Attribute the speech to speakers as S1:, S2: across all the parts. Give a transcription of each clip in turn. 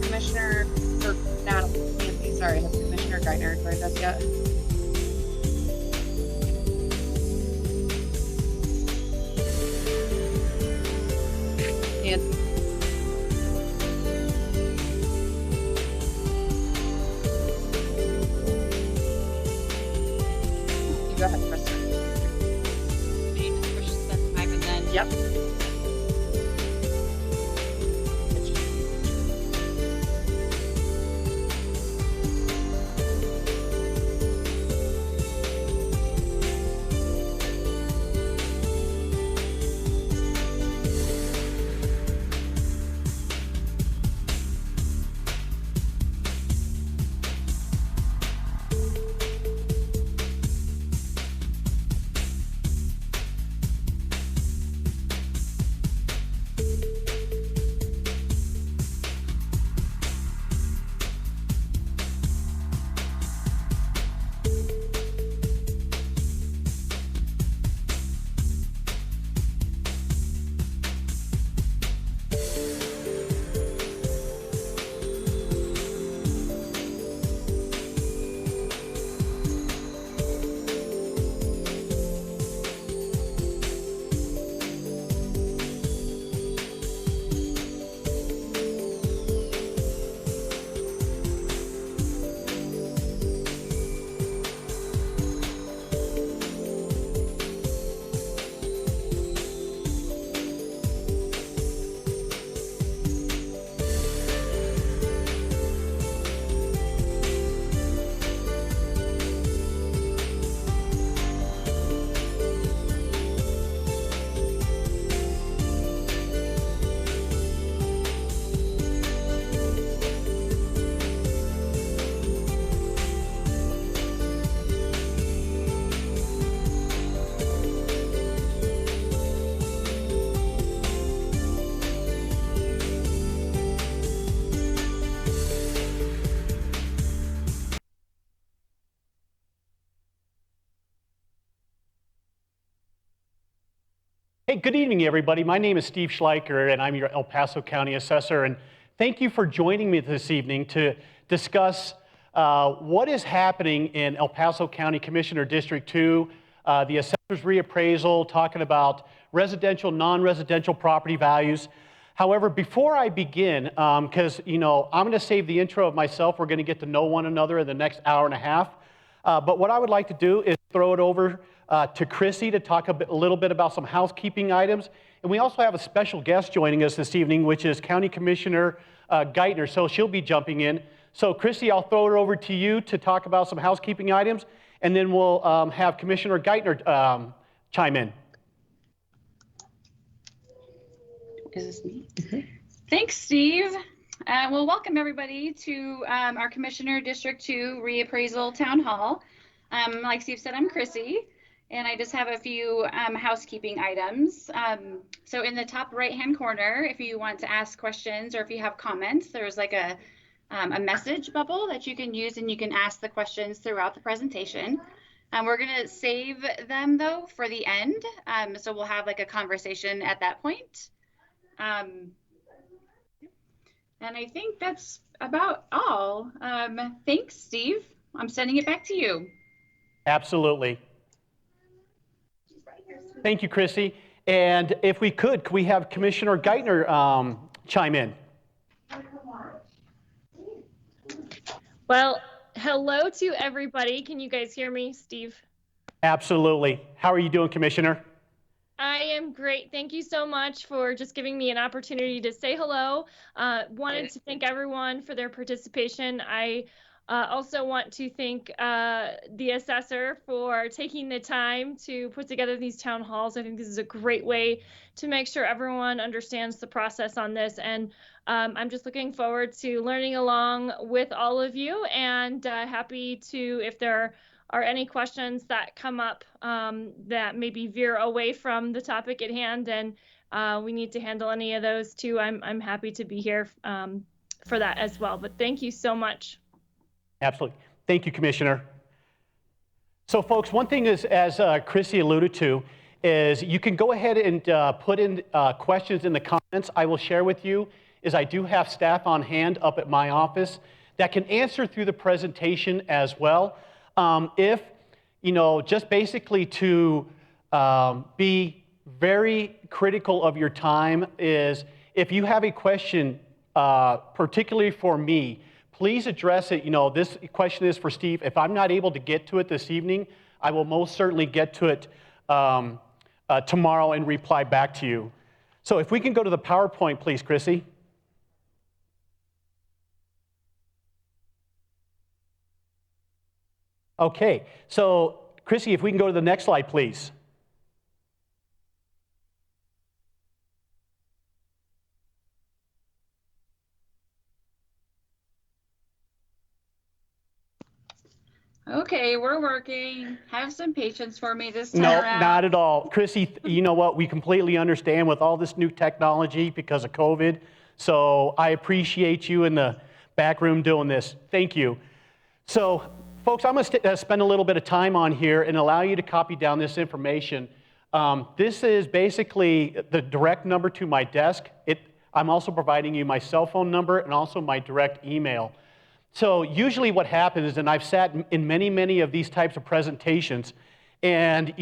S1: Commissioner, or not Nancy, sorry, has Commissioner Geithner joined us yet? Nancy. You go ahead, Kristen.
S2: We need to push the time and then.
S1: Yep.
S3: Hey, good evening, everybody. My name is Steve Schleicher, and I'm your El Paso County Assessor. And thank you for joining me this evening to discuss what is happening in El Paso County Commissioner District 2, the Assessor's Reappraisal, talking about residential, non-residential property values. However, before I begin, because I'm going to save the intro of myself, we're going to get to know one another in the next hour and a half. But what I would like to do is throw it over to Chrissy to talk a little bit about some housekeeping items. And we also have a special guest joining us this evening, which is County Commissioner Geithner, so she'll be jumping in. So Chrissy, I'll throw it over to you to talk about some housekeeping items, and then we'll have Commissioner Geithner chime in.
S2: Is this me? Thanks, Steve. Well, welcome everybody to our Commissioner District 2 Reappraisal Town Hall. Like Steve said, I'm Chrissy. And I just have a few housekeeping items. So in the top right-hand corner, if you want to ask questions or if you have comments, there's like a message bubble that you can use, and you can ask the questions throughout the presentation. We're going to save them though for the end. So we'll have like a conversation at that point. And I think that's about all. Thanks, Steve. I'm sending it back to you.
S3: Absolutely. Thank you, Chrissy. And if we could we have Commissioner Geithner chime in?
S4: Well, hello to everybody. Can you guys hear me, Steve?
S3: Absolutely. How are you doing, Commissioner?
S4: I am great. Thank you so much for just giving me an opportunity to say hello. Wanted to thank everyone for their participation. I also want to thank the assessor for taking the time to put together these town halls. I think this is a great way to make sure everyone understands the process on this. And I'm just looking forward to learning along with all of you, and happy to, if there are any questions that come up that maybe veer away from the topic at hand and we need to handle any of those too, I'm happy to be here for that as well. But thank you so much.
S3: Absolutely. Thank you, Commissioner. So folks, one thing is, as Chrissy alluded to, is you can go ahead and put in questions in the comments. I will share with you is I do have staff on hand up at my office that can answer through the presentation as well. If, just basically to be very critical of your time is if you have a question, particularly for me, please address it. This question is for Steve. If I'm not able to get to it this evening, I will most certainly get to it tomorrow and reply back to you. So if we can go to the PowerPoint, please, Chrissy. Okay, so Chrissy, if we can go to the next slide, please.
S2: Okay, we're working. Have some patience for me this time
S3: No,
S2: around.
S3: not at all. Chrissy, you know what? We completely understand with all this new technology because of COVID. So I appreciate you in the back room doing this. Thank you. So, folks, I'm going to spend a little bit of time on here and allow you to copy down this information. This is basically the direct number to my desk. I'm also providing you my cell phone number and also my direct email. So usually what happens is, and I've sat in many of these types of presentations, and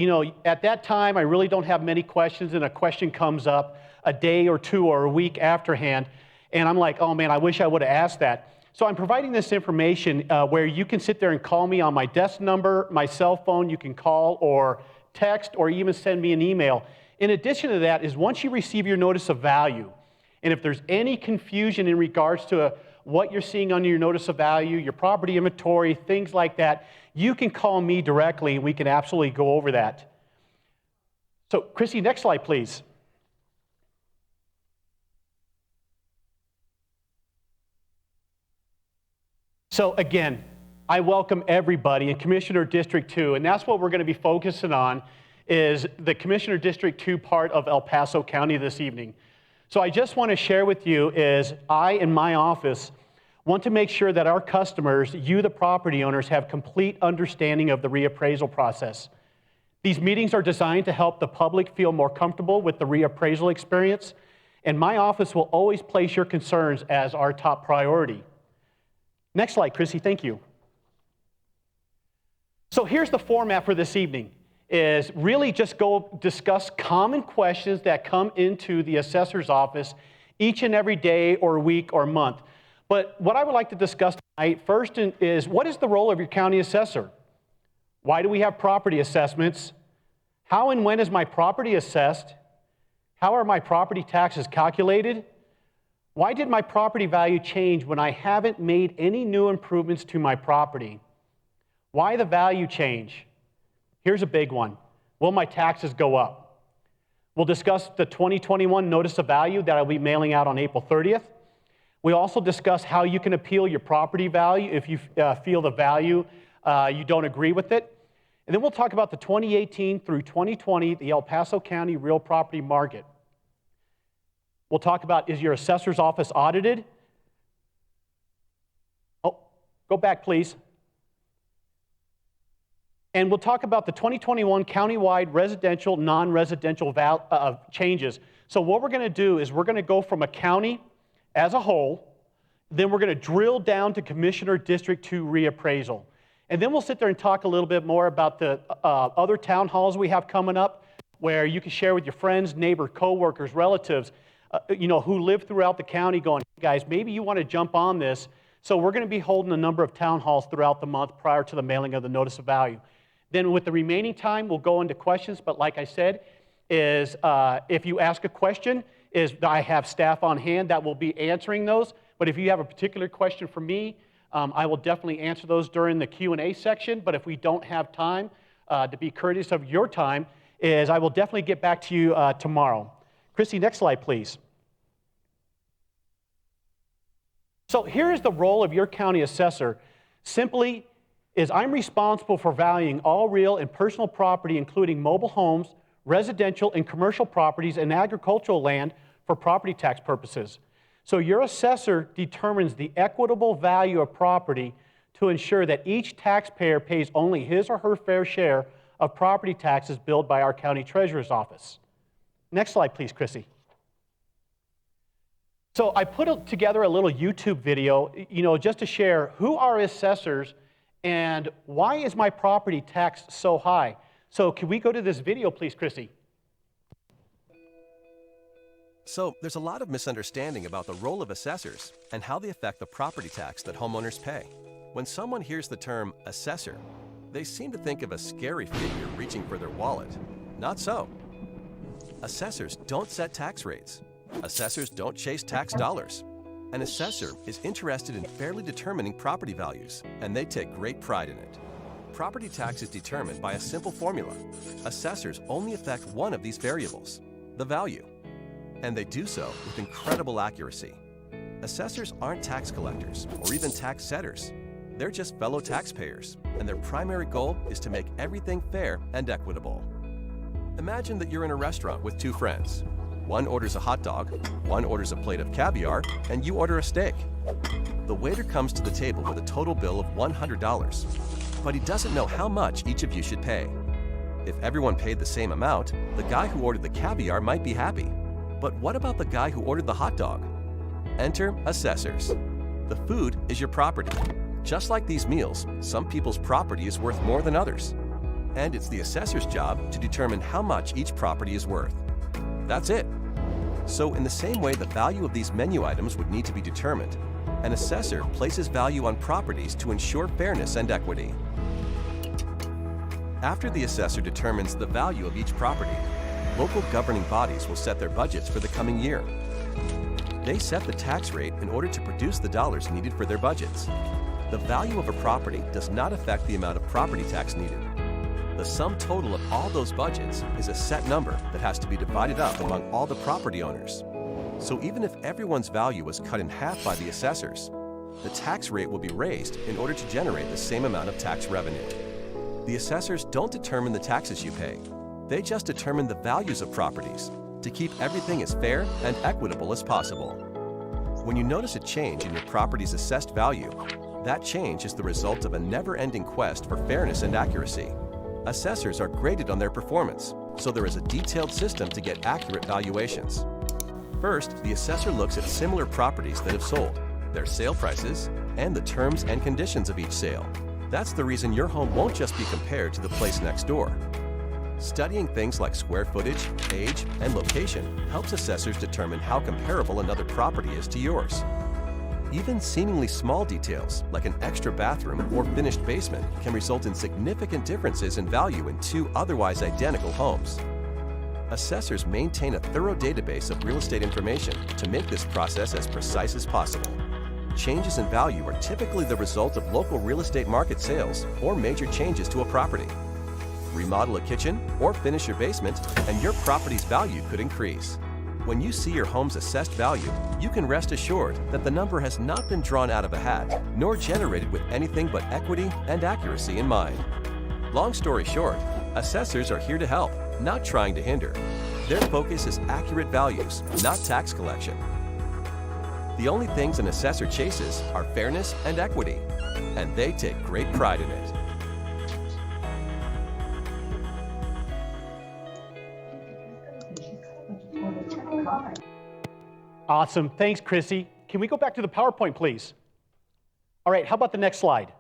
S3: at that time I really don't have many questions, and a question comes up a day or two or a week afterhand, and I'm like, oh man, I wish I would have asked that. So I'm providing this information where you can sit there and call me on my desk number, my cell phone. You can call or text or even send me an email. In addition to that is once you receive your notice of value, and if there's any confusion in regards to what you're seeing on your notice of value, your property inventory, things like that, you can call me directly and we can absolutely go over that. So Chrissy, next slide, please. So again, I welcome everybody in Commissioner District 2, and that's what we're going to be focusing on is the Commissioner District 2 part of El Paso County this evening. So I just want to share with you is I, in my office, want to make sure that our customers, you the property owners, have complete understanding of the reappraisal process. These meetings are designed to help the public feel more comfortable with the reappraisal experience, and my office will always place your concerns as our top priority. Next slide, Chrissy, thank you. So here's the format for this evening, is really just go discuss common questions that come into the assessor's office each and every day or week or month. But what I would like to discuss tonight first is what is the role of your county assessor? Why do we have property assessments? How and when is my property assessed? How are my property taxes calculated? Why did my property value change when I haven't made any new improvements to my property? Why the value change? Here's a big one. Will my taxes go up? We'll discuss the 2021 notice of value that I'll be mailing out on April 30th. We'll also discuss how you can appeal your property value if you feel the value, you don't agree with it. And then we'll talk about the 2018 through 2020, the El Paso County real property market. We'll talk about, is your assessor's office audited? Oh, go back, please. And we'll talk about the 2021 countywide residential, non-residential changes. So what we're going to do is we're going to go from a county as a whole, then we're going to drill down to Commissioner District 2 reappraisal. And then we'll sit there and talk a little bit more about the other town halls we have coming up, where you can share with your friends, neighbors, coworkers, relatives, who live throughout the county going, hey guys, maybe you want to jump on this. So we're going to be holding a number of town halls throughout the month prior to the mailing of the notice of value. Then with the remaining time, we'll go into questions, but like I said, is if you ask a question, I have staff on hand that will be answering those. But if you have a particular question for me, I will definitely answer those during the Q&A section. But if we don't have time, to be courteous of your time, I will definitely get back to you tomorrow. Christy, next slide, please. So here's the role of your county assessor. Simply is I'm responsible for valuing all real and personal property, including mobile homes, residential and commercial properties, and agricultural land for property tax purposes. So your assessor determines the equitable value of property to ensure that each taxpayer pays only his or her fair share of property taxes billed by our county treasurer's office. Next slide, please, Chrissy. So I put together a little YouTube video, just to share who are assessors and why is my property tax so high. So can we go to this video, please, Chrissy?
S5: So there's a lot of misunderstanding about the role of assessors and how they affect the property tax that homeowners pay. When someone hears the term assessor, they seem to think of a scary figure reaching for their wallet. Not so. Assessors don't set tax rates. Assessors don't chase tax dollars. An assessor is interested in fairly determining property values, and they take great pride in it. Property tax is determined by a simple formula. Assessors only affect one of these variables, the value. And they do so with incredible accuracy. Assessors aren't tax collectors or even tax setters. They're just fellow taxpayers, and their primary goal is to make everything fair and equitable. Imagine that you're in a restaurant with two friends. One orders a hot dog, one orders a plate of caviar, and you order a steak. The waiter comes to the table with a total bill of $100, but he doesn't know how much each of you should pay. If everyone paid the same amount, the guy who ordered the caviar might be happy. But what about the guy who ordered the hot dog? Enter assessors. The food is your property. Just like these meals, some people's property is worth more than others. And it's the assessor's job to determine how much each property is worth. That's it. So in the same way the value of these menu items would need to be determined, an assessor places value on properties to ensure fairness and equity. After the assessor determines the value of each property, local governing bodies will set their budgets for the coming year. They set the tax rate in order to produce the dollars needed for their budgets. The value of a property does not affect the amount of property tax needed. The sum total of all those budgets is a set number that has to be divided up among all the property owners. So even if everyone's value was cut in half by the assessors, the tax rate will be raised in order to generate the same amount of tax revenue. The assessors don't determine the taxes you pay. They just determine the values of properties to keep everything as fair and equitable as possible. When you notice a change in your property's assessed value, that change is the result of a never-ending quest for fairness and accuracy. Assessors are graded on their performance, so there is a detailed system to get accurate valuations. First, the assessor looks at similar properties that have sold, their sale prices, and the terms and conditions of each sale. That's the reason your home won't just be compared to the place next door. Studying things like square footage, age, and location helps assessors determine how comparable another property is to yours. Even seemingly small details, like an extra bathroom or finished basement, can result in significant differences in value in two otherwise identical homes. Assessors maintain a thorough database of real estate information to make this process as precise as possible. Changes in value are typically the result of local real estate market sales or major changes to a property. Remodel a kitchen or finish your basement, and your property's value could increase. When you see your home's assessed value, you can rest assured that the number has not been drawn out of a hat, nor generated with anything but equity and accuracy in mind. Long story short, assessors are here to help, not trying to hinder. Their focus is accurate values, not tax collection. The only things an assessor chases are fairness and equity, and they take great pride in it.
S3: Awesome. Thanks, Chrissy. Can we go back to the PowerPoint, please? All right, how about the next slide?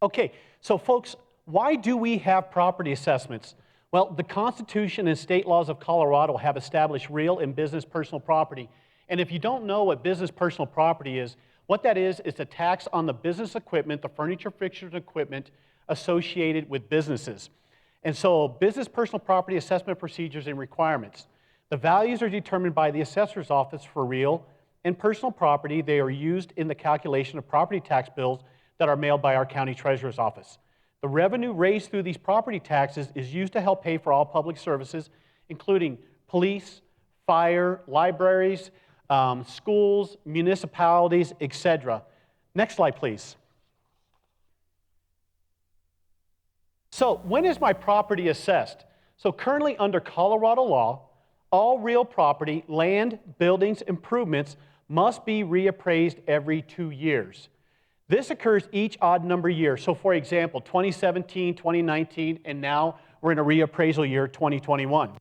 S3: Okay, so folks, why do we have property assessments? Well, the Constitution and state laws of Colorado have established real and business personal property. And if you don't know what business personal property is, what that is a tax on the business equipment, the furniture, fixtures, and equipment associated with businesses. And so business personal property assessment procedures and requirements. The values are determined by the assessor's office for real and personal property. They are used in the calculation of property tax bills that are mailed by our county treasurer's office. The revenue raised through these property taxes is used to help pay for all public services, including police, fire, libraries, schools, municipalities, etc. Next slide, please. So when is my property assessed? So currently under Colorado law, all real property, land, buildings, improvements must be reappraised every 2 years. This occurs each odd number year. So for example, 2017, 2019, and now we're in a reappraisal year, 2021.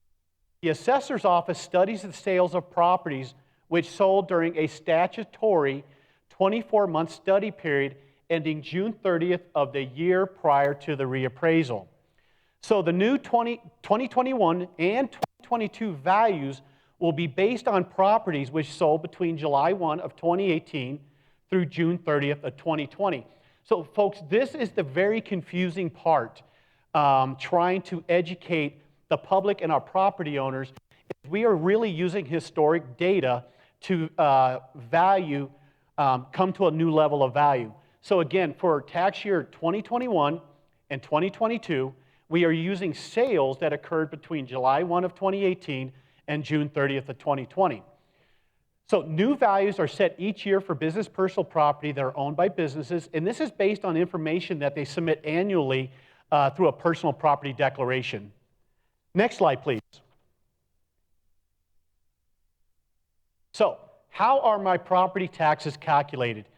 S3: The assessor's office studies the sales of properties which sold during a statutory 24-month study period ending June 30th of the year prior to the reappraisal. So the new 2021 and 2022 values will be based on properties which sold between July 1 of 2018 through June 30th of 2020. So folks, this is the very confusing part, trying to educate the public and our property owners. We are really using historic data to come to a new level of value. So again, for tax year 2021 and 2022, we are using sales that occurred between July 1 of 2018 and June 30th of 2020. So new values are set each year for business personal property that are owned by businesses, and this is based on information that they submit annually through a personal property declaration. Next slide, please. So, how are my property taxes calculated?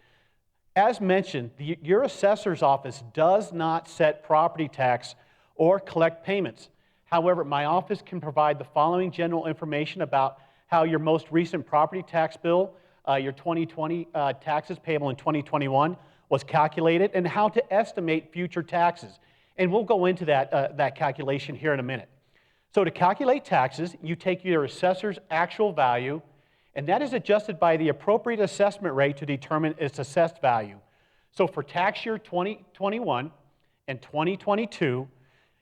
S3: As mentioned, your assessor's office does not set property tax or collect payments. However, my office can provide the following general information about how your most recent property tax bill, your 2020 taxes payable in 2021, was calculated, and how to estimate future taxes. And we'll go into that calculation here in a minute. So to calculate taxes, you take your assessor's actual value, and that is adjusted by the appropriate assessment rate to determine its assessed value. So for tax year 2021 and 2022,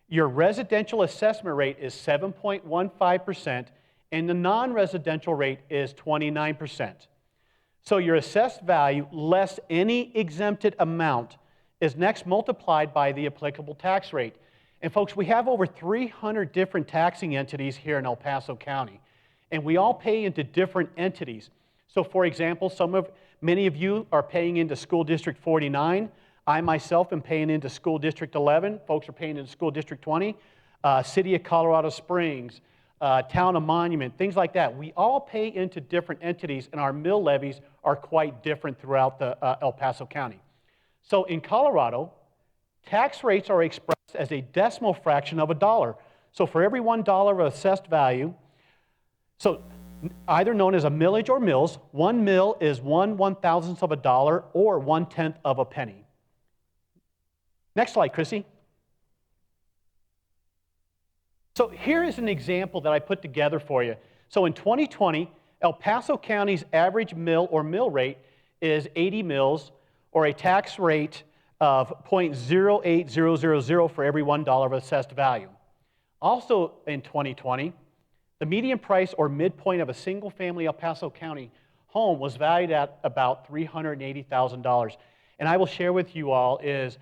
S3: your residential assessment rate is 7.15%, and the non-residential rate is 29%. So your assessed value less any exempted amount is next multiplied by the applicable tax rate. And folks, we have over 300 different taxing entities here in El Paso County, and we all pay into different entities. So for example, many of you are paying into School District 49. I myself am paying into School District 11. Folks are paying into School District 20. City of Colorado Springs, Town of Monument, things like that. We all pay into different entities, and our mill levies are quite different throughout the El Paso County. So in Colorado, tax rates are expressed as a decimal fraction of a dollar. So for every $1 of assessed value, so either known as a millage or mills, 1 mill is 1/1000th of a dollar or 1/10 of a penny. Next slide, Chrissy. So here is an example that I put together for you. So in 2020, El Paso County's average mill or mill rate is 80 mills, or a tax rate of 0.08000 for every $1 of assessed value. Also in 2020, the median price or midpoint of a single-family El Paso County home was valued at about $380,000. And I will share with you all is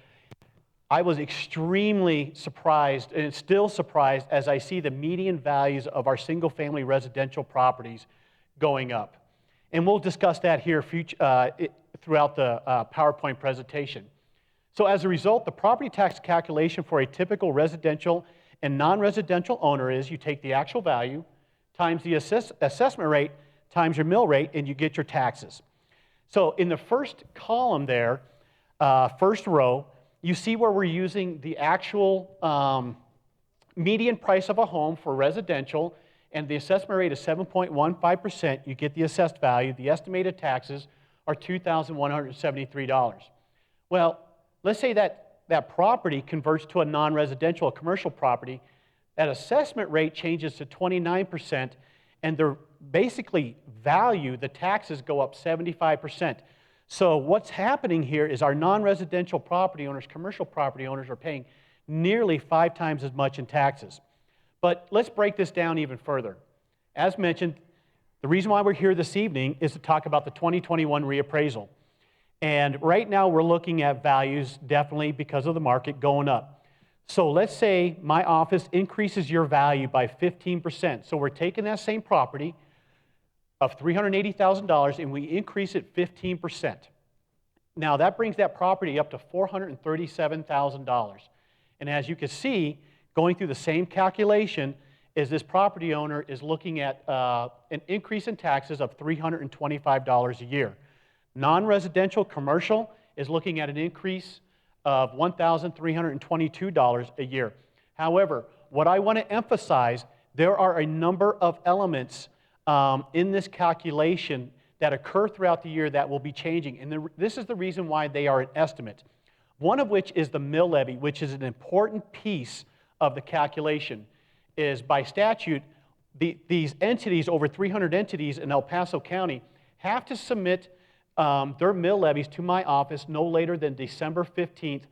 S3: I was extremely surprised, and still surprised, as I see the median values of our single-family residential properties going up. And we'll discuss that here throughout the PowerPoint presentation. So as a result, the property tax calculation for a typical residential and non-residential owner is you take the actual value times the assessment rate times your mill rate, and you get your taxes. So in the first column there, first row, you see where we're using the actual median price of a home for residential, and the assessment rate is 7.15%. You get the assessed value. The estimated taxes are $2,173. Well, let's say that property converts to a non-residential, a commercial property. That assessment rate changes to 29%, and their basically value, the taxes go up 75%. So what's happening here is our non-residential property owners, commercial property owners, are paying nearly 5 times as much in taxes. But let's break this down even further. As mentioned, the reason why we're here this evening is to talk about the 2021 reappraisal. And right now we're looking at values, definitely because of the market, going up. So let's say my office increases your value by 15%. So we're taking that same property of $380,000 and we increase it 15%. Now that brings that property up to $437,000. And as you can see, going through the same calculation, is this property owner is looking at an increase in taxes of $325 a year. Non-residential commercial is looking at an increase of $1,322 a year. However, what I want to emphasize, there are a number of elements in this calculation that occur throughout the year that will be changing. And this is the reason why they are an estimate. One of which is the mill levy, which is an important piece of the calculation. Is by statute, these entities, over 300 entities in El Paso County, have to submit their mill levies to my office no later than December 15th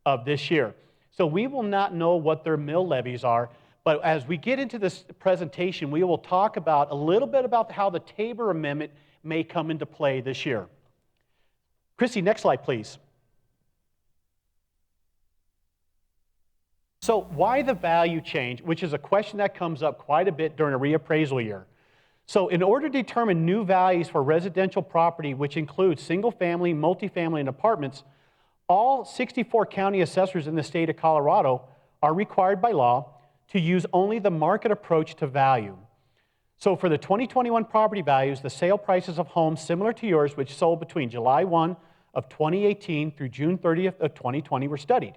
S3: of this year. So we will not know what their mill levies are, but as we get into this presentation, we will talk about a little bit about how the Tabor Amendment may come into play this year. Chrissy, next slide, please. So why the value change, which is a question that comes up quite a bit during a reappraisal year. So in order to determine new values for residential property, which includes single-family, multifamily, and apartments, all 64 county assessors in the state of Colorado are required by law to use only the market approach to value. So for the 2021 property values, the sale prices of homes similar to yours, which sold between July 1 of 2018 through June 30th of 2020 were studied.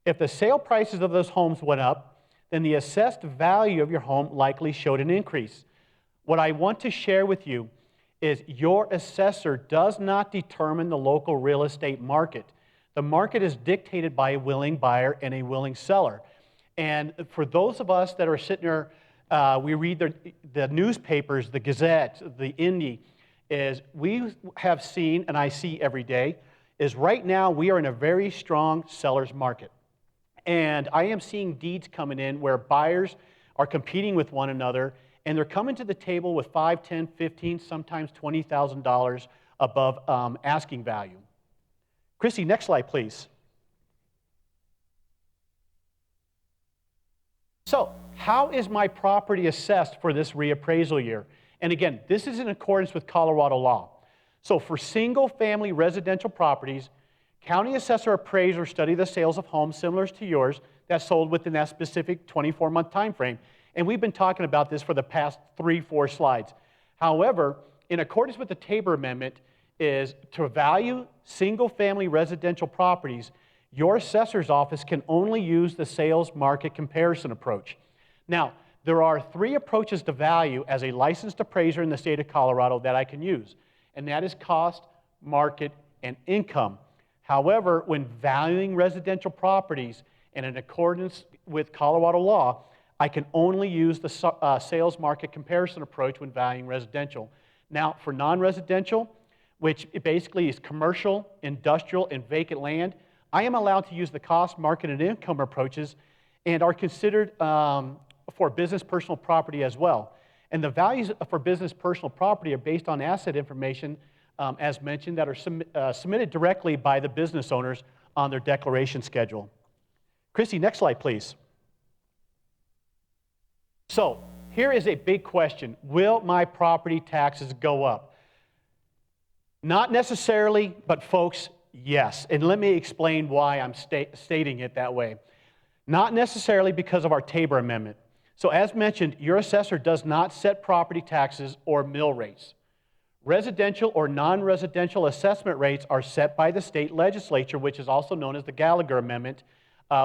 S3: If the sale prices of those homes went up, then the assessed value of your home likely showed an increase. What I want to share with you is your assessor does not determine the local real estate market. The market is dictated by a willing buyer and a willing seller. And for those of us that are sitting there, we read the newspapers, the Gazette, the Indy, is we have seen, and I see every day, is right now we are in a very strong seller's market. And I am seeing deeds coming in where buyers are competing with one another, and they're coming to the table with $5, $10, $15, sometimes $20,000 above asking value. Chrissy, next slide, please. So, how is my property assessed for this reappraisal year? And again, this is in accordance with Colorado law. So for single-family residential properties, county assessor appraiser study the sales of homes similar to yours that sold within that specific 24-month time frame. And we've been talking about this for the past 3-4 slides. However, in accordance with the Tabor Amendment, is to value single-family residential properties, your assessor's office can only use the sales market comparison approach. Now, there are 3 approaches to value as a licensed appraiser in the state of Colorado that I can use, and that is cost, market, and income. However, when valuing residential properties and in accordance with Colorado law, I can only use the sales market comparison approach when valuing residential. Now, for non-residential, which basically is commercial, industrial, and vacant land, I am allowed to use the cost, market, and income approaches and are considered for business personal property as well. And the values for business personal property are based on asset information, as mentioned, that are submitted directly by the business owners on their declaration schedule. Chrissy, next slide, please. So here is a big question. Will my property taxes go up? Not necessarily, but folks, yes. And let me explain why I'm stating it that way. Not necessarily because of our Tabor Amendment. So as mentioned, your assessor does not set property taxes or mill rates. Residential or non-residential assessment rates are set by the state legislature, which is also known as the Gallagher Amendment,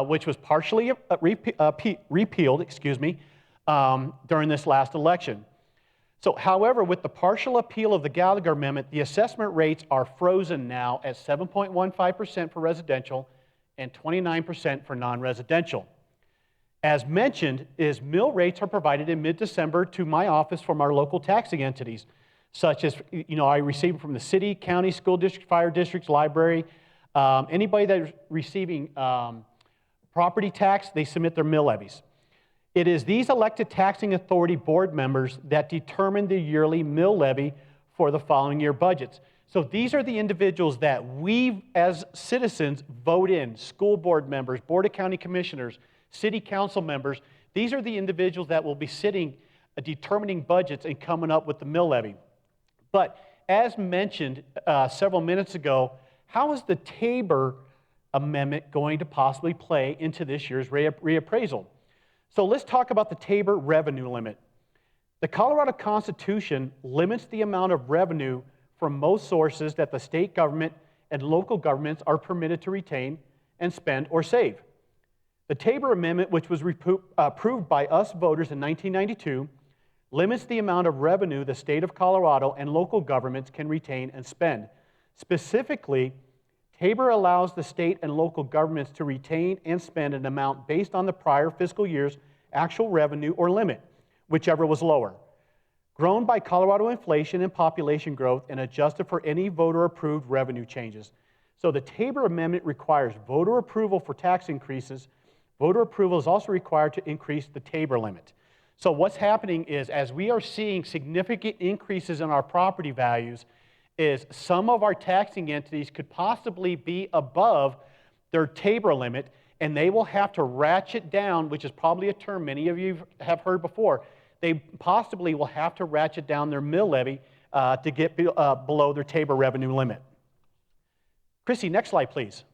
S3: which was partially repealed, during this last election. So, however, with the partial appeal of the Gallagher Amendment, the assessment rates are frozen now at 7.15% for residential and 29% for non-residential. As mentioned, mill rates are provided in mid-December to my office from our local taxing entities, such as, I receive them from the city, county, school district, fire districts, library. Anybody that is receiving property tax, they submit their mill levies. It is these elected taxing authority board members that determine the yearly mill levy for the following year budgets. So these are the individuals that we as citizens vote in, school board members, board of county commissioners, city council members. These are the individuals that will be sitting, determining budgets and coming up with the mill levy. But as mentioned several minutes ago, how is the Tabor Amendment going to possibly play into this year's reappraisal? So let's talk about the Tabor revenue limit. The Colorado Constitution limits the amount of revenue from most sources that the state government and local governments are permitted to retain and spend or save. The Tabor Amendment, which was approved by us voters in 1992, limits the amount of revenue the state of Colorado and local governments can retain and spend. Specifically, Tabor allows the state and local governments to retain and spend an amount based on the prior fiscal year's actual revenue or limit, whichever was lower, grown by Colorado inflation and population growth and adjusted for any voter-approved revenue changes. So the Tabor Amendment requires voter approval for tax increases. Voter approval is also required to increase the Tabor limit. So what's happening is, as we are seeing significant increases in our property values, is some of our taxing entities could possibly be above their Tabor limit, and they will have to ratchet down, which is probably a term many of you have heard before. They possibly will have to ratchet down their mill levy to get below their Tabor revenue limit. Chrissy, next slide, please.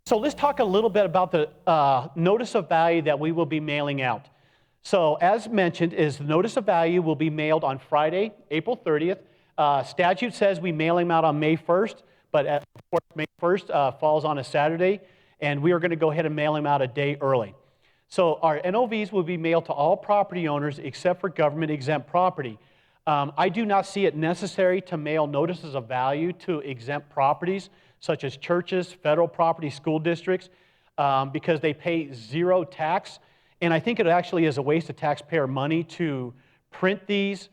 S3: So let's talk a little bit about the notice of value that we will be mailing out. So as mentioned, the notice of value will be mailed on Friday, April 30th. Statute says we mail them out on May 1st, but of course May 1st falls on a Saturday, and we are going to go ahead and mail them out a day early. So our NOVs will be mailed to all property owners except for government exempt property. I do not see it necessary to mail notices of value to exempt properties, such as churches, federal property, school districts, because they pay zero tax. And I think it actually is a waste of taxpayer money to print these,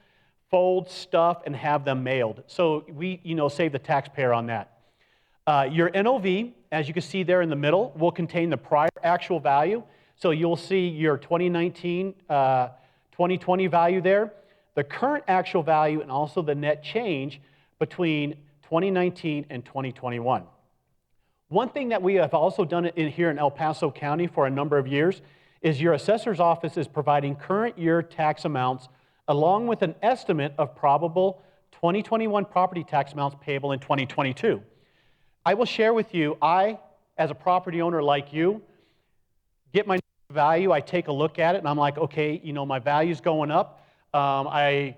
S3: fold stuff, and have them mailed. So we, save the taxpayer on that. Your NOV, as you can see there in the middle, will contain the prior actual value. So you'll see your 2019, 2020 value there, the current actual value, and also the net change between 2019 and 2021. One thing that we have also done here in El Paso County for a number of years is your assessor's office is providing current year tax amounts along with an estimate of probable 2021 property tax amounts payable in 2022. I will share with you, as a property owner like you, get my value, I take a look at it, and I'm like, okay, my value's going up. I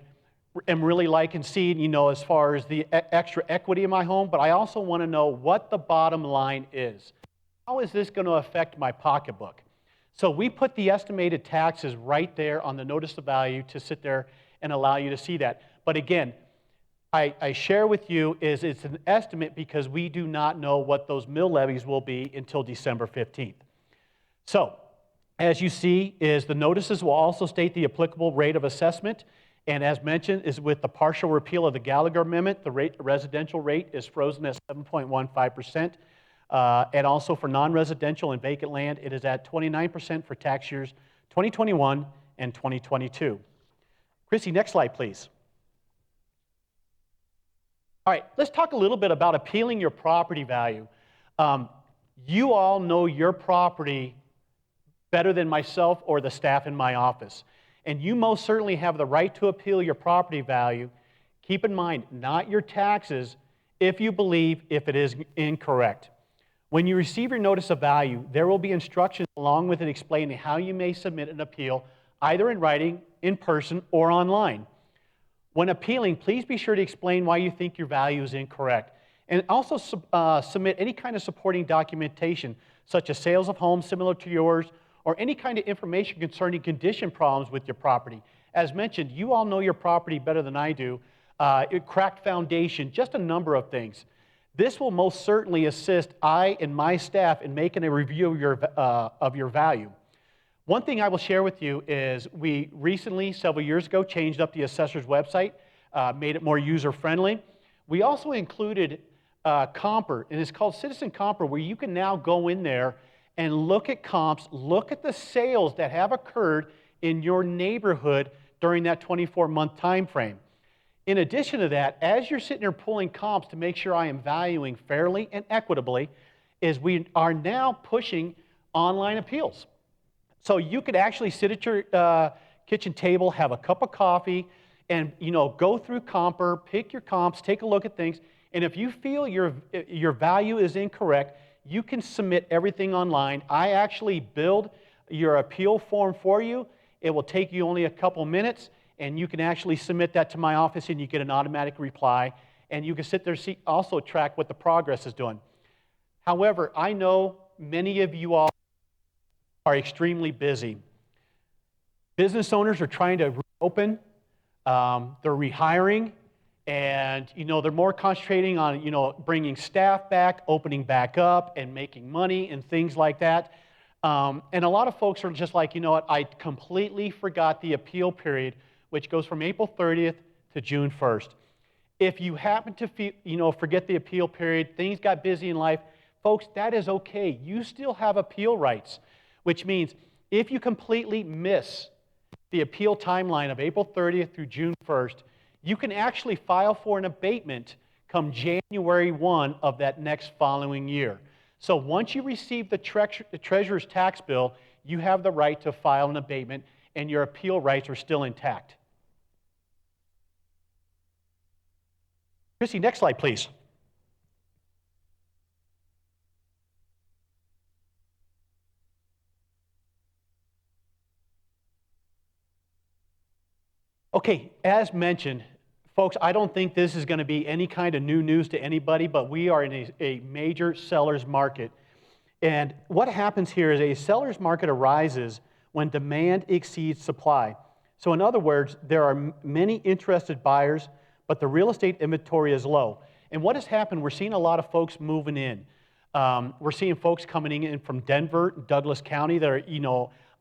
S3: am really liking seeing, as far as the extra equity in my home, but I also want to know what the bottom line is. How is this going to affect my pocketbook? So we put the estimated taxes right there on the notice of value to sit there and allow you to see that. But again, I share with you it's an estimate because we do not know what those mill levies will be until December 15th. So as you see, the notices will also state the applicable rate of assessment. And as mentioned, is with the partial repeal of the Gallagher Amendment, the residential rate is frozen at 7.15%. And also for non-residential and vacant land, it is at 29% for tax years 2021 and 2022. Chrissy, next slide, please. All right, let's talk a little bit about appealing your property value. You all know your property better than myself or the staff in my office. And you most certainly have the right to appeal your property value. Keep in mind, not your taxes, if you believe if it is incorrect. When you receive your notice of value, there will be instructions along with it explaining how you may submit an appeal, either in writing, in person, or online. When appealing, please be sure to explain why you think your value is incorrect. And also submit any kind of supporting documentation, such as sales of homes similar to yours, or any kind of information concerning condition problems with your property. As mentioned, you all know your property better than I do. Cracked foundation, just a number of things. This will most certainly assist I and my staff in making a review of your value. One thing I will share with you is we recently, several years ago, changed up the assessor's website, made it more user-friendly. We also included Comper, and it's called Citizen Comper, where you can now go in there and look at comps, look at the sales that have occurred in your neighborhood during that 24-month time frame. In addition to that, as you're sitting there pulling comps to make sure I am valuing fairly and equitably, is we are now pushing online appeals. So you could actually sit at your kitchen table, have a cup of coffee, and go through Comper, pick your comps, take a look at things, and if you feel your value is incorrect, you can submit everything online. I actually build your appeal form for you. It will take you only a couple minutes, and you can actually submit that to my office, and you get an automatic reply, and you can sit there and also track what the progress is doing. However, I know many of you all are extremely busy. Business owners are trying to reopen, they're rehiring, and they're more concentrating on bringing staff back, opening back up, and making money and things like that. And a lot of folks are just like, I completely forgot the appeal period, which goes from April 30th to June 1st. If you happen to forget the appeal period, things got busy in life, folks, that is okay. You still have appeal rights, which means if you completely miss the appeal timeline of April 30th through June 1st, you can actually file for an abatement come January 1 of that next following year. So once you receive the treasurer's tax bill, you have the right to file an abatement, and your appeal rights are still intact. Chrissy, next slide, please. Okay, as mentioned, folks, I don't think this is going to be any kind of new news to anybody, but we are in a major seller's market. And what happens here is a seller's market arises when demand exceeds supply. So in other words, there are many interested buyers, but the real estate inventory is low. And what has happened, we're seeing a lot of folks moving in. We're seeing folks coming in from Denver, Douglas County that are,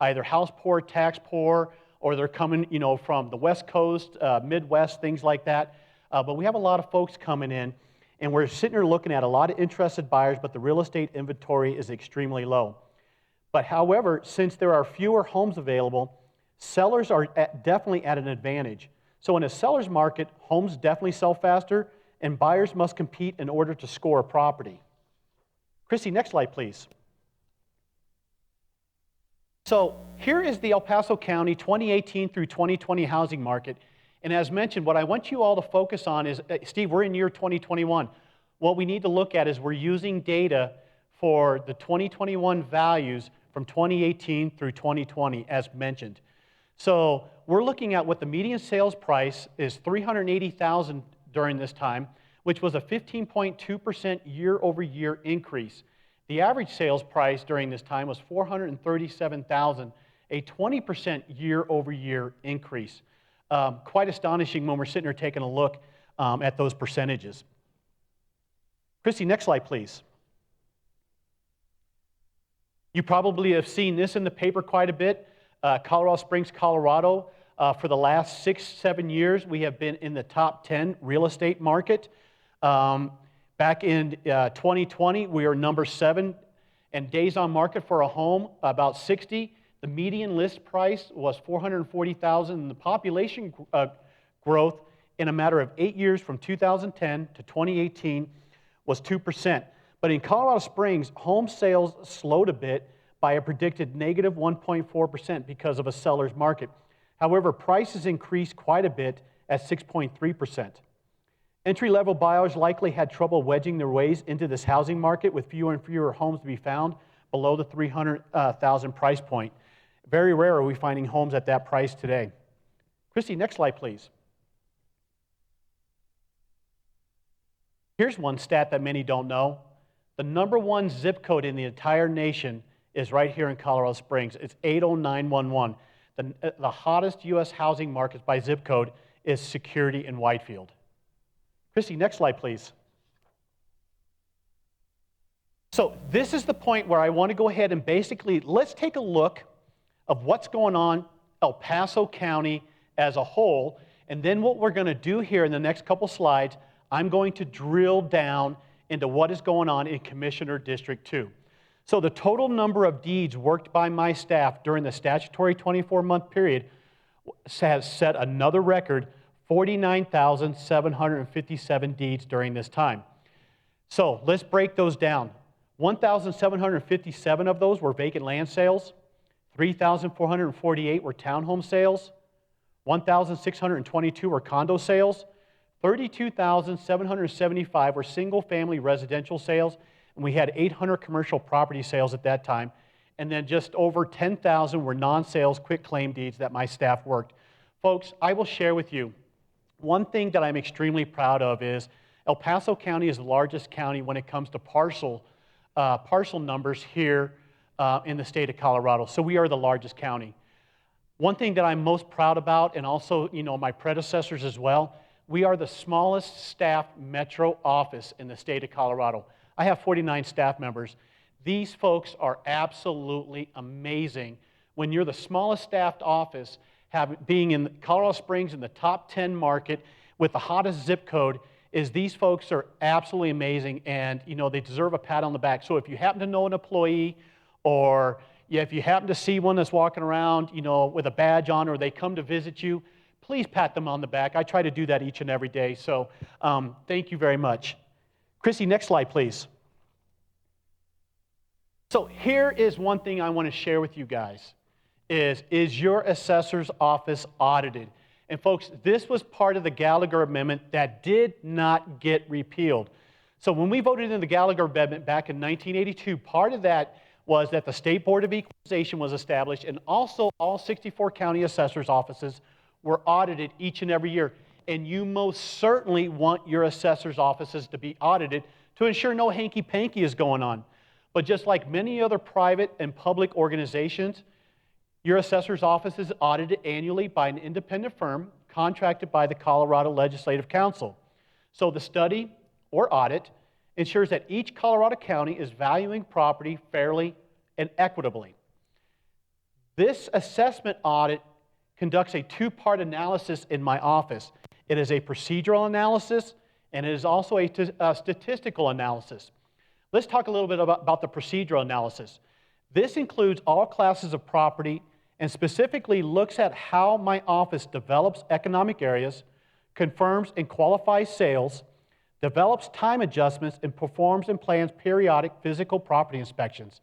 S3: either house poor, tax poor, or they're coming, from the West Coast, Midwest, things like that. But we have a lot of folks coming in, and we're sitting here looking at a lot of interested buyers, but the real estate inventory is extremely low. But however, since there are fewer homes available, sellers are definitely at an advantage. So in a seller's market, homes definitely sell faster, and buyers must compete in order to score a property. Chrissy, next slide, please. So here is the El Paso County 2018 through 2020 housing market. And as mentioned, what I want you all to focus on is, Steve, we're in year 2021. What we need to look at is we're using data for the 2021 values from 2018 through 2020, as mentioned. So we're looking at what the median sales price is, $380,000 during this time, which was a 15.2% year-over-year increase. The average sales price during this time was $437,000, a 20% year-over-year increase. Quite astonishing when we're sitting here taking a look at those percentages. Christy, next slide, please. You probably have seen this in the paper quite a bit. Colorado Springs, Colorado, for the last 6-7 years, we have been in the top 10 real estate market. Back in 2020, we were number 7, and days on market for a home, about 60. The median list price was $440,000, and the population growth in a matter of 8 years from 2010 to 2018 was 2%. But in Colorado Springs, home sales slowed a bit by a predicted negative 1.4% because of a seller's market. However, prices increased quite a bit at 6.3%. Entry-level buyers likely had trouble wedging their ways into this housing market, with fewer and fewer homes to be found below the $300,000 price point. Very rare are we finding homes at that price today. Christy, next slide, please. Here's one stat that many don't know. The #1 zip code in the entire nation is right here in Colorado Springs. It's 80911. The hottest U.S. housing market by zip code is Security in Whitefield. Christy, next slide, please. So this is the point where I want to go ahead and basically, let's take a look of what's going on El Paso County as a whole, and then what we're going to do here in the next couple slides, I'm going to drill down into what is going on in Commissioner District 2. So the total number of deeds worked by my staff during the statutory 24-month period has set another record, 49,757 deeds during this time. So let's break those down. 1,757 of those were vacant land sales, 3,448 were townhome sales, 1,622 were condo sales, 32,775 were single-family residential sales, and we had 800 commercial property sales at that time, and then just over 10,000 were non-sales quick claim deeds that my staff worked. Folks, I will share with you, one thing that I'm extremely proud of is El Paso County is the largest county when it comes to parcel numbers here in the state of Colorado. So we are the largest county. One thing that I'm most proud about, and also my predecessors as well, we are the smallest staff metro office in the state of Colorado. I have 49 staff members. These folks are absolutely amazing. When you're the smallest staffed office, being in Colorado Springs in the top 10 market with the hottest zip code, is these folks are absolutely amazing, and they deserve a pat on the back. So if you happen to know an employee, or if you happen to see one that's walking around with a badge on, or they come to visit you, please pat them on the back. I try to do that each and every day, so thank you very much. Chrissy, next slide, please. So here is one thing I want to share with you guys, is your assessor's office audited? And folks, this was part of the Gallagher Amendment that did not get repealed. So when we voted in the Gallagher Amendment back in 1982, part of that was that the State Board of Equalization was established, and also all 64 county assessors' offices were audited each and every year. And you most certainly want your assessor's offices to be audited to ensure no hanky-panky is going on. But just like many other private and public organizations, your assessor's office is audited annually by an independent firm contracted by the Colorado Legislative Council. So the study or audit ensures that each Colorado county is valuing property fairly and equitably. This assessment audit conducts a two-part analysis in my office. It is a procedural analysis, and it is also a statistical analysis. Let's talk a little bit about the procedural analysis. This includes all classes of property and specifically looks at how my office develops economic areas, confirms and qualifies sales, develops time adjustments, and performs and plans periodic physical property inspections.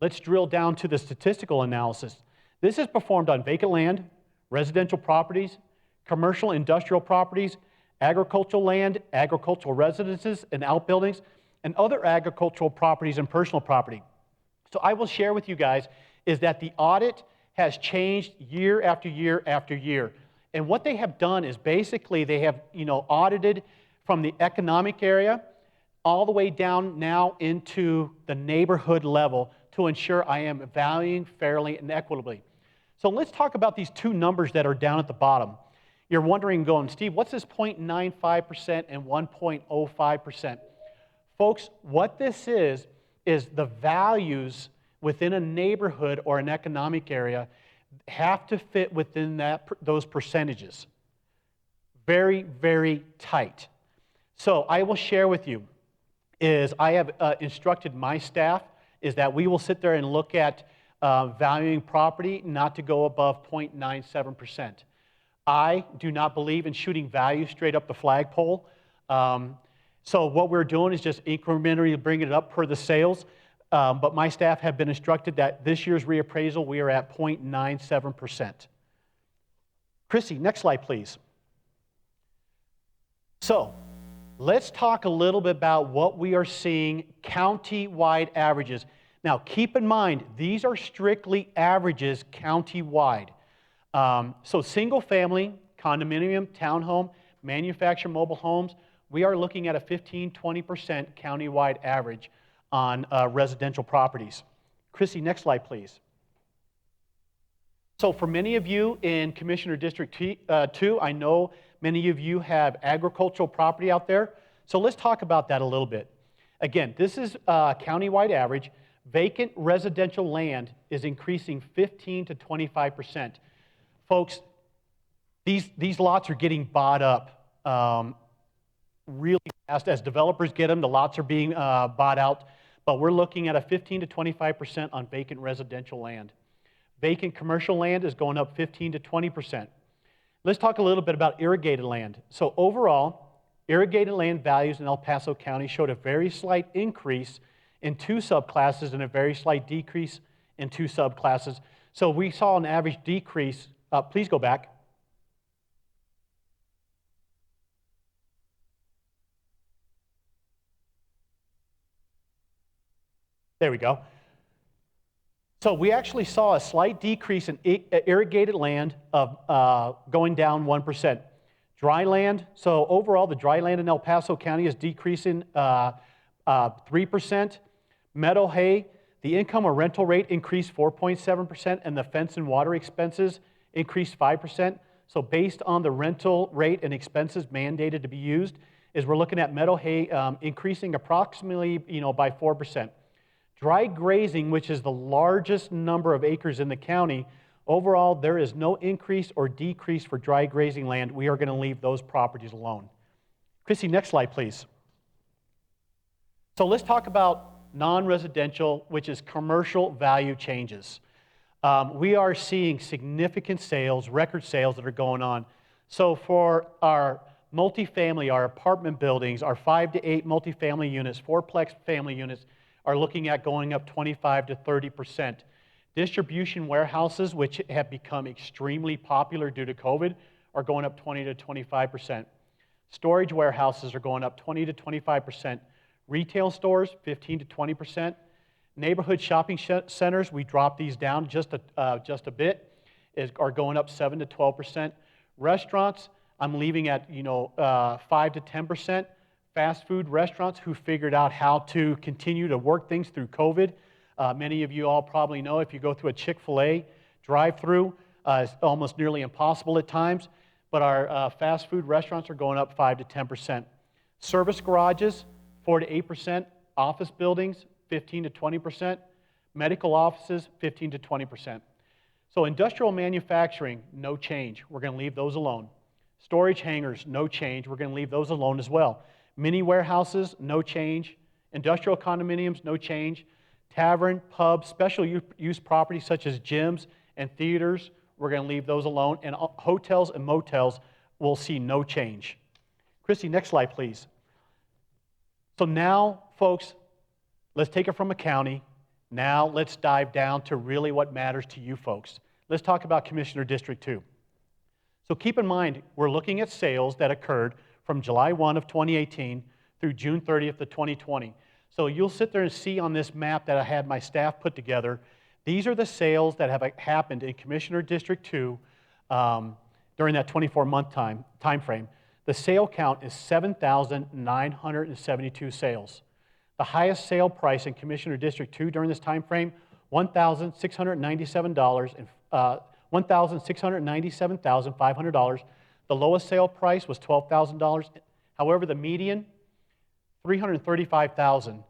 S3: Let's drill down to the statistical analysis. This is performed on vacant land, residential properties, commercial industrial properties, agricultural land, agricultural residences and outbuildings, and other agricultural properties and personal property. So I will share with you guys is that the audit has changed year after year after year. And what they have done is basically they have audited from the economic area all the way down now into the neighborhood level to ensure I am valuing fairly and equitably. So let's talk about these two numbers that are down at the bottom. You're wondering, going, Steve, what's this 0.95% and 1.05%? Folks, what this is the values within a neighborhood or an economic area have to fit within those percentages. Very, very tight. So I will share with you is I have instructed my staff is that we will sit there and look at valuing property not to go above 0.97%. I do not believe in shooting value straight up the flagpole. So what we're doing is just incrementally bringing it up per the sales. But my staff have been instructed that this year's reappraisal, we are at 0.97%. Chrissy, next slide, please. So let's talk a little bit about what we are seeing county-wide averages. Now, keep in mind, these are strictly averages county-wide. So single-family, condominium, townhome, manufactured mobile homes, we are looking at a 15-20% county-wide average on residential properties. Chrissy, next slide, please. So for many of you in Commissioner District 2, I know many of you have agricultural property out there. So let's talk about that a little bit. Again, this is county-wide average. Vacant residential land is increasing 15 to 25%. Folks, these lots are getting bought up really fast. As developers get them, the lots are being bought out. But we're looking at a 15 to 25% on vacant residential land. Vacant commercial land is going up 15 to 20%. Let's talk a little bit about irrigated land. So overall, irrigated land values in El Paso County showed a very slight increase in 2 subclasses and a very slight decrease in 2 subclasses. So we saw an average decrease. Please go back. There we go. So we actually saw a slight decrease in irrigated land of going down 1%. Dry land, so overall the dry land in El Paso County is decreasing 3%. Meadow hay, the income or rental rate increased 4.7%, and the fence and water expenses increased 5%. So based on the rental rate and expenses mandated to be used, is we're looking at meadow hay increasing approximately by 4%. Dry grazing, which is the largest number of acres in the county, overall there is no increase or decrease for dry grazing land. We are going to leave those properties alone. Chrissy, next slide, please. So let's talk about non-residential, which is commercial value changes. We are seeing significant sales, record sales that are going on. So for our multifamily, our apartment buildings, our 5 to 8 multifamily units, 4-plex family units, are looking at going up 25 to 30%. Distribution warehouses, which have become extremely popular due to COVID, are going up 20 to 25%. Storage warehouses are going up 20 to 25%. Retail stores, 15 to 20%. Neighborhood shopping centers, we dropped these down just a bit, are going up 7 to 12%. Restaurants, I'm leaving at 5 to 10%. Fast food restaurants who figured out how to continue to work things through COVID. Many of you all probably know if you go through a Chick-fil-A drive-through, it's almost nearly impossible at times, but our fast food restaurants are going up 5 to 10%. Service garages, 4 to 8%. Office buildings, 15 to 20%. Medical offices, 15 to 20%. So industrial manufacturing, no change. We're going to leave those alone. Storage hangars, no change. We're going to leave those alone as well. Mini warehouses, no change. Industrial condominiums, no change. Tavern, pubs, special use properties such as gyms and theaters, we're going to leave those alone. And hotels and motels will see no change. Christy, next slide, please. So now, folks, let's take it from a county. Now let's dive down to really what matters to you folks. Let's talk about Commissioner District 2. So keep in mind, we're looking at sales that occurred from July 1 of 2018 through June 30th of 2020. So you'll sit there and see on this map that I had my staff put together, these are the sales that have happened in Commissioner District 2 during that 24-month time frame. The sale count is 7,972 sales. The highest sale price in Commissioner District 2 during this time frame, $1,697,500. The lowest sale price was $12,000. However, the median, $335,000.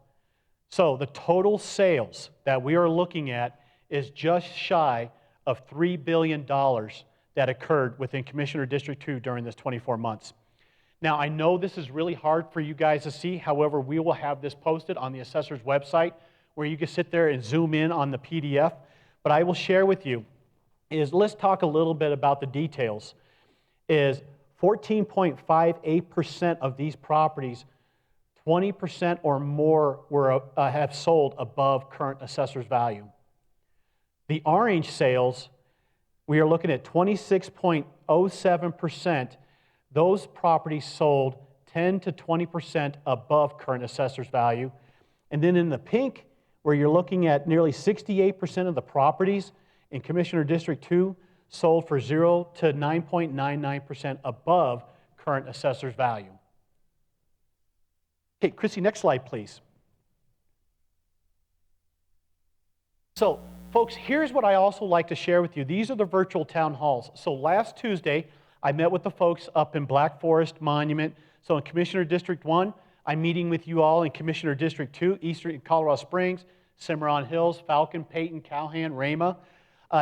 S3: So the total sales that we are looking at is just shy of $3 billion that occurred within Commissioner District 2 during this 24 months. Now, I know this is really hard for you guys to see. However, we will have this posted on the assessor's website where you can sit there and zoom in on the PDF. But I will share with you is let's talk a little bit about the details. is 14.58% of these properties, 20% or more have sold above current assessor's value. The orange sales, we are looking at 26.07%. Those properties sold 10 to 20% above current assessor's value. And then in the pink, where you're looking at nearly 68% of the properties in Commissioner District 2 sold for 0 to 9.99% above current assessor's value. Okay, Chrissy, next slide, please. So, folks, here's what I also like to share with you. These are the virtual town halls. So last Tuesday, I met with the folks up in Black Forest Monument. So in Commissioner District 1, I'm meeting with you all in Commissioner District 2, Eastern Colorado Springs, Cimarron Hills, Falcon, Peyton, Calhoun, Rama.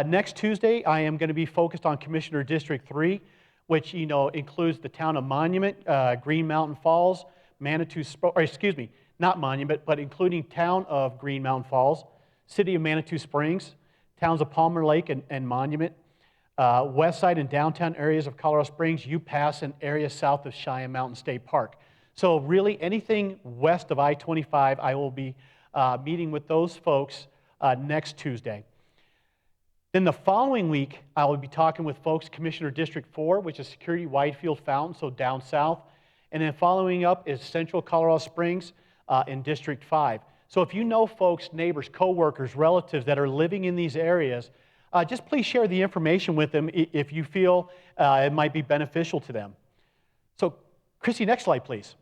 S3: Next Tuesday, I am going to be focused on Commissioner District 3, which includes the town of Monument, Green Mountain Falls, Manitou, or excuse me, not Monument, but including town of Green Mountain Falls, city of Manitou Springs, towns of Palmer Lake and Monument, west side and downtown areas of Colorado Springs, UPass, and areas south of Cheyenne Mountain State Park. So really anything west of I-25, I will be meeting with those folks next Tuesday. Then the following week, I will be talking with folks, Commissioner District 4, which is Security Whitefield Fountain, so down south. And then following up is Central Colorado Springs in District 5. So if you know folks, neighbors, coworkers, relatives that are living in these areas, just please share the information with them if you feel it might be beneficial to them. So, Chrissy, next slide, please.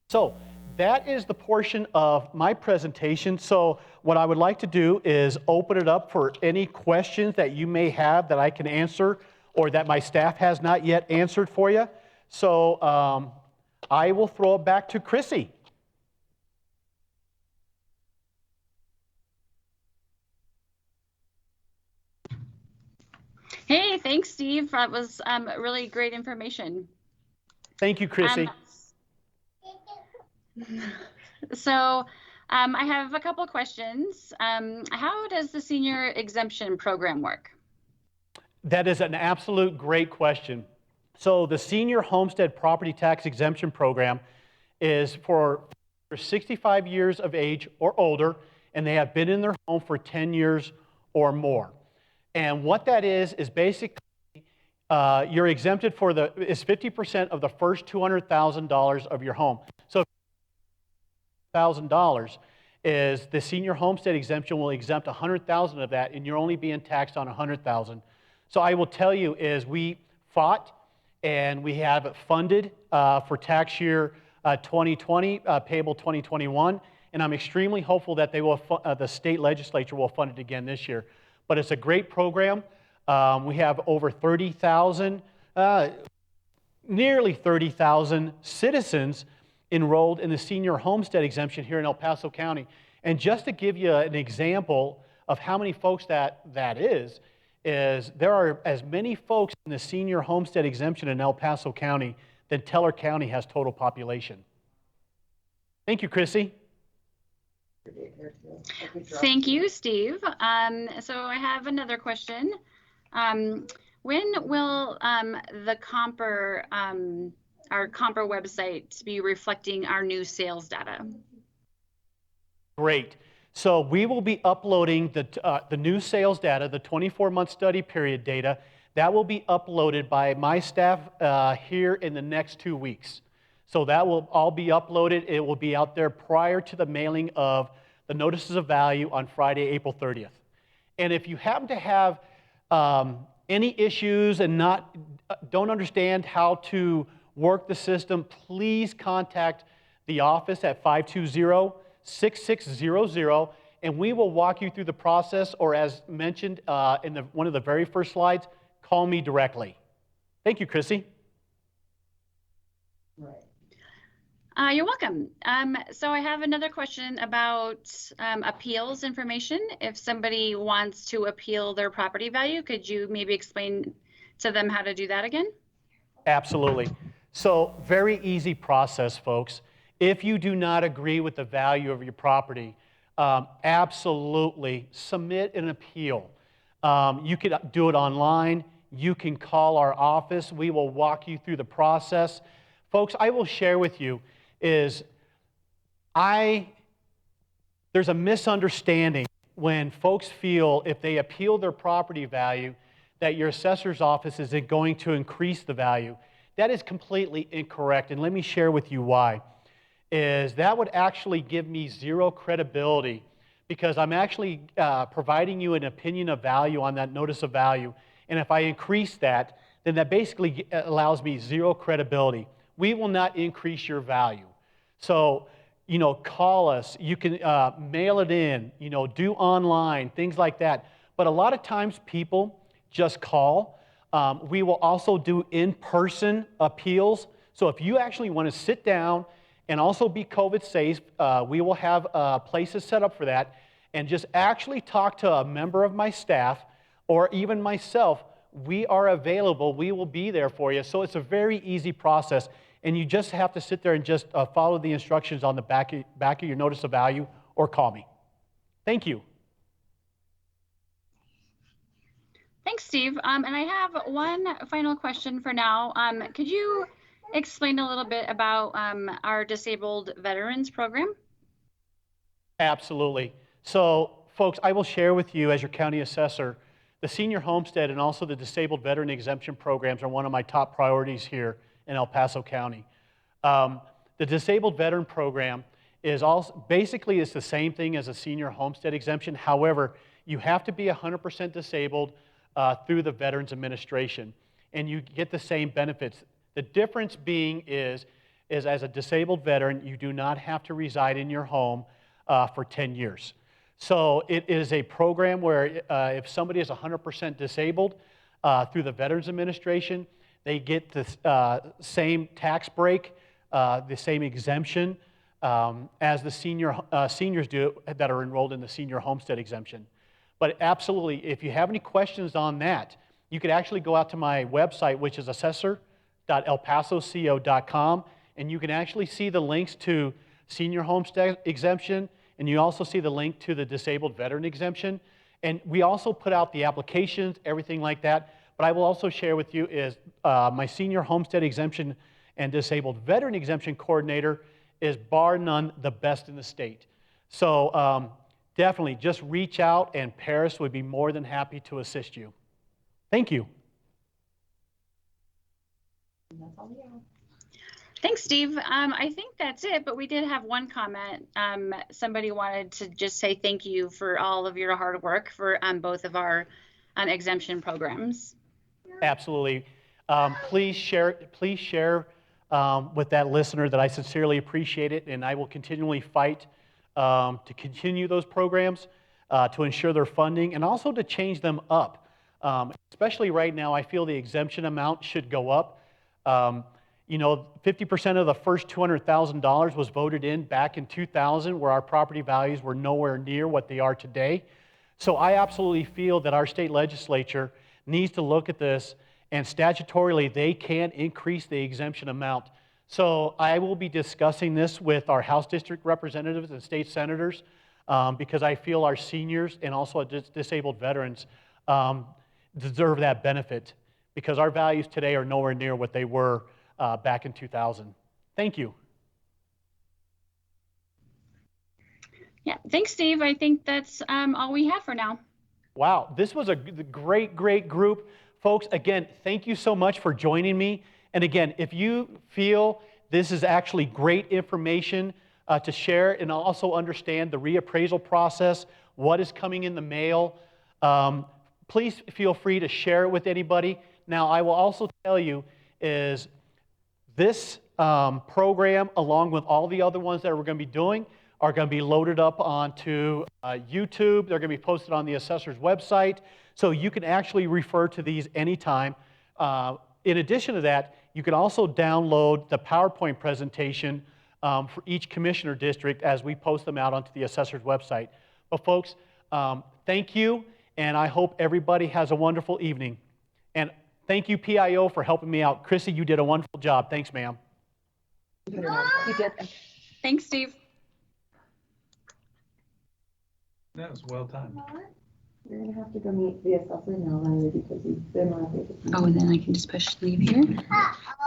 S3: So, that is the portion of my presentation. So what I would like to do is open it up for any questions that you may have that I can answer or that my staff has not yet answered for you. So I will throw it back to Chrissy.
S2: Hey, thanks, Steve. That was really great information.
S3: Thank you, Chrissy.
S2: So I have a couple questions. How does the senior exemption program work?
S3: That is an absolute great question. So the senior homestead property tax exemption program is for 65 years of age or older, and they have been in their home for 10 years or more. And what that is basically you're exempted for is 50% of the first $200,000 of your home. So $1,000 is the senior homestead exemption will exempt $100,000 of that, and you're only being taxed on $100,000. So I will tell you is we fought and we have it funded for tax year 2020, payable 2021, and I'm extremely hopeful that they will the state legislature will fund it again this year. But it's a great program. We have over 30,000, nearly 30,000 citizens enrolled in the senior homestead exemption here in El Paso County. And just to give you an example of how many folks that is there are as many folks in the senior homestead exemption in El Paso County than Teller County has total population. Thank you, Chrissy.
S2: Thank you, Steve. So I have another question. When will the Comper, our Comper website be reflecting our new sales data?
S3: Great. So we will be uploading the new sales data, the 24-month study period data. That will be uploaded by my staff here in the next 2 weeks. So that will all be uploaded. It will be out there prior to the mailing of the notices of value on Friday, April 30th. And if you happen to have any issues and don't understand how to work the system, please contact the office at 520-6600, and we will walk you through the process, or as mentioned in one of the very first slides, call me directly. Thank you, Chrissy.
S2: You're welcome. So I have another question about appeals information. If somebody wants to appeal their property value, could you maybe explain to them how to do that again?
S3: Absolutely. So very easy process, folks. If you do not agree with the value of your property, absolutely submit an appeal. You can do it online. You can call our office. We will walk you through the process. Folks, I will share with you is there's a misunderstanding when folks feel if they appeal their property value that your assessor's office is going to increase the value. That is completely incorrect, and let me share with you why. Is that would actually give me zero credibility because I'm actually providing you an opinion of value on that notice of value, and if I increase that, then that basically allows me zero credibility. We will not increase your value. So, call us. You can mail it in, do online, things like that. But a lot of times people just call. We will also do in-person appeals. So if you actually want to sit down and also be COVID safe, we will have places set up for that. And just actually talk to a member of my staff or even myself. We are available. We will be there for you. So it's a very easy process. And you just have to sit there and just follow the instructions on the back of your notice of value or call me. Thank you.
S2: Thanks, Steve. And I have one final question for now. Could you explain a little bit about our Disabled Veterans Program?
S3: Absolutely. So, folks, I will share with you as your county assessor, the Senior Homestead and also the Disabled Veteran Exemption programs are one of my top priorities here in El Paso County. The Disabled Veteran Program is also basically it's the same thing as a Senior Homestead Exemption. However, you have to be 100% disabled through the Veterans Administration, and you get the same benefits. The difference being is as a disabled veteran, you do not have to reside in your home for 10 years. So it is a program where if somebody is 100% disabled through the Veterans Administration, they get the same tax break, the same exemption as the seniors do that are enrolled in the Senior Homestead Exemption. But absolutely, if you have any questions on that, you could actually go out to my website, which is assessor.elpasoco.com, and you can actually see the links to Senior Homestead Exemption, and you also see the link to the Disabled Veteran Exemption. And we also put out the applications, everything like that. But I will also share with you is my Senior Homestead Exemption and Disabled Veteran Exemption Coordinator is bar none the best in the state. So definitely just reach out and Paris would be more than happy to assist you. Thank you.
S2: Thanks, Steve. I think that's it, but we did have one comment. Somebody wanted to just say thank you for all of your hard work for both of our exemption programs.
S3: Absolutely. Please share with that listener that I sincerely appreciate it, and I will continually fight to continue those programs, to ensure their funding, and also to change them up. Especially right now, I feel the exemption amount should go up. 50% of the first $200,000 was voted in back in 2000, where our property values were nowhere near what they are today. So I absolutely feel that our state legislature needs to look at this, and statutorily they can increase the exemption amount. So I will be discussing this with our House District representatives and state senators because I feel our seniors and also disabled veterans deserve that benefit because our values today are nowhere near what they were back in 2000. Thank you.
S2: Yeah, thanks, Steve. I think that's all we have for now.
S3: Wow, this was a great group. Folks, again, thank you so much for joining me. And again, if you feel this is actually great information to share and also understand the reappraisal process, what is coming in the mail, please feel free to share it with anybody. Now, I will also tell you is this program, along with all the other ones that we're going to be doing, are going to be loaded up onto YouTube. They're going to be posted on the assessor's website, so you can actually refer to these anytime. In addition to that, you can also download the PowerPoint presentation for each commissioner district as we post them out onto the assessor's website. But folks, thank you, and I hope everybody has a wonderful evening. And thank you, PIO, for helping me out. Chrissy, you did a wonderful job. Thanks, ma'am.
S1: You did.
S2: Thanks, Steve.
S6: That was well timed. You're gonna have to go meet the assessor now, Riley, because you've been on it.
S2: Oh, and then I can just push leave here.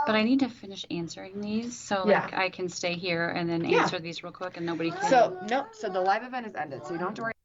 S2: But I need to finish answering these, so like I can stay here and then answer these real quick, and nobody can.
S1: So, no, so the live event is ended, so you don't have to worry